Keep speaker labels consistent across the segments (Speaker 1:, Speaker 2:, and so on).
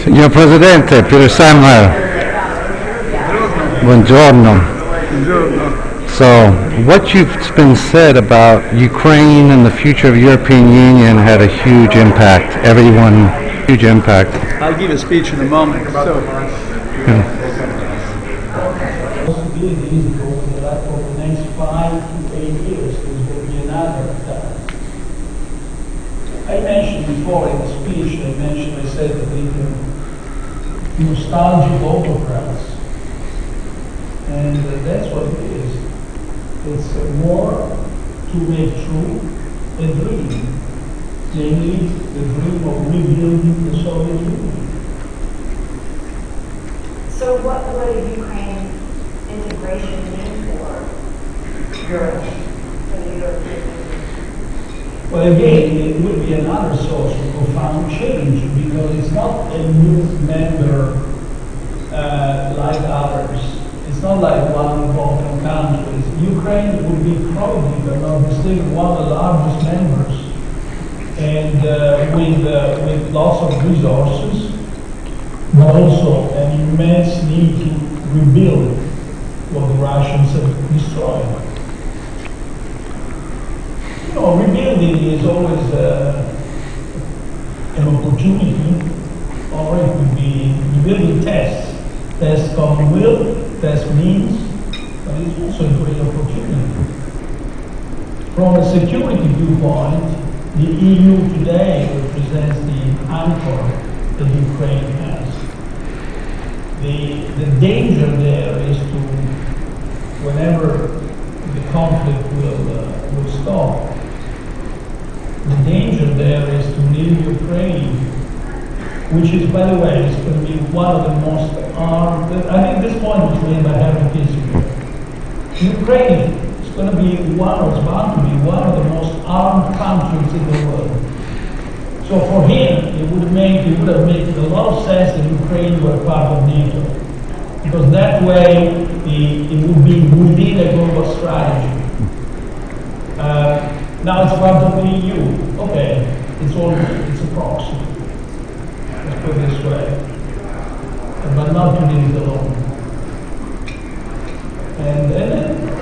Speaker 1: Signor Presidente, Peter Sandler. Buongiorno. So, what you've been said about Ukraine and the future of the European Union had a huge impact. Everyone, huge impact.
Speaker 2: I'll give a speech in a moment.
Speaker 3: Possibilities for the next 5 to 8 years. There's going to be another attack. I mentioned before in the speech, I said that the nostalgic autocrats. And that's what it is. It's more to make true a dream, namely the dream of rebuilding the Soviet Union.
Speaker 4: So what would Ukraine integration mean for Europe, for the European Union?
Speaker 3: Well, again, it would be another source of profound change because it's not a new member like others. It's not like one of the Balkan countries. Ukraine would be probably, if I'm not mistaken, one of the largest members, and with lots of resources, but also an immense need to rebuild what the Russians have destroyed. You know, rebuilding is always an opportunity, or it could be rebuilding tests. Tests come will, test means, but it's also a great opportunity. From a security viewpoint, the EU today represents the anchor that Ukraine has. The danger there is to, whenever the conflict will stop, the danger there is to leave Ukraine, which is, by the way, is going to be one of the most armed. I think this point was made by Harry Kissinger. Ukraine is going to be is bound to be one of the most armed countries in the world. So for him, it would have made a lot of sense that Ukraine were part of NATO, because that way it would be within a global strategy. Now it's part of the EU. Okay, it's a proxy. Let's put it this way, but not to leave it alone. And then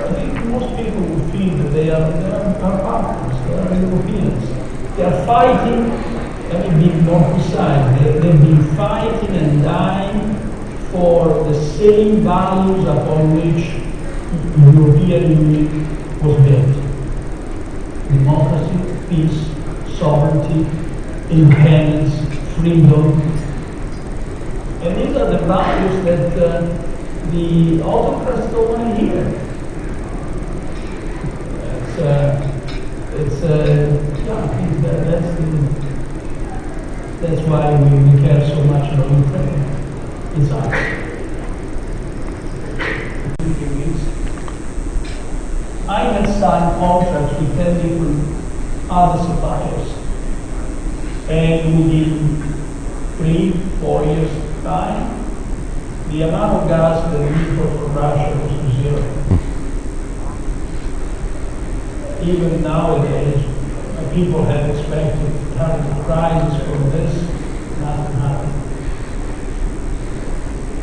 Speaker 3: I think most people would feel that they are partners, they are Europeans. They are fighting. Let me be more precise. They've been fighting and dying for the same values upon which the European Union was built: democracy, peace, sovereignty, independence, freedom. And these are the values that the autocrats don't want to hear. That's why we care so much about Ukraine. It's us. I had signed contracts with 10 different other suppliers, and within 3-4 years' time, the amount of gas that we import from Russia was to zero. Even nowadays, people have expected having a crisis from this, nothing happened.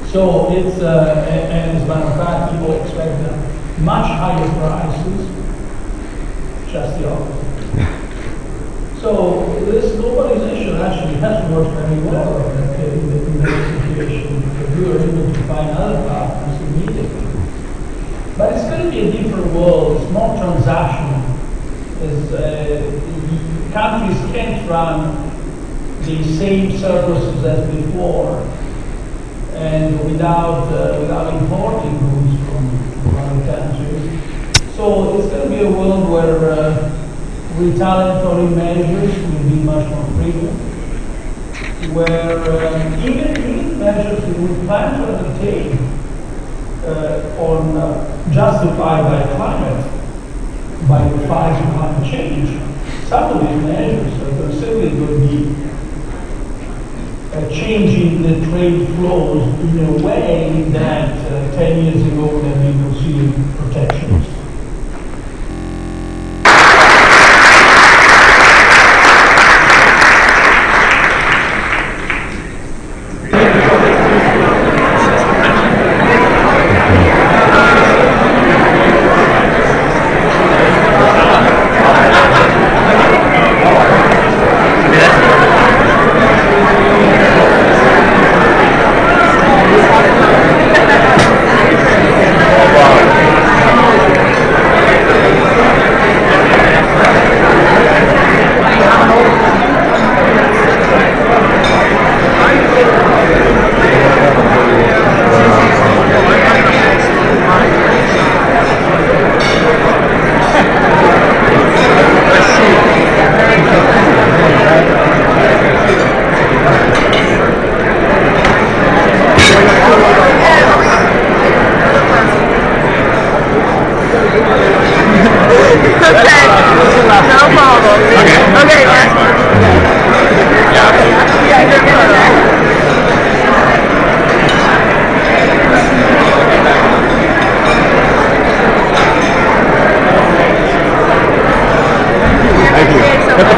Speaker 3: So it's, and as a matter of fact, people expect much higher prices, just the opposite. So this globalization actually has worked very well in that situation, because we were able to find other partners immediately. But it's going to be a different world. It's more transactional. Countries can't run the same services as before, and without importing goods from other countries. So it's going to be a world where retaliatory measures will be much more frequent, where even measures that we plan to undertake justified by the fight of climate change, some of these measures are simply going to be changing the trade flows in a way that 10 years ago would have been considered protectionist.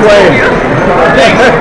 Speaker 1: way.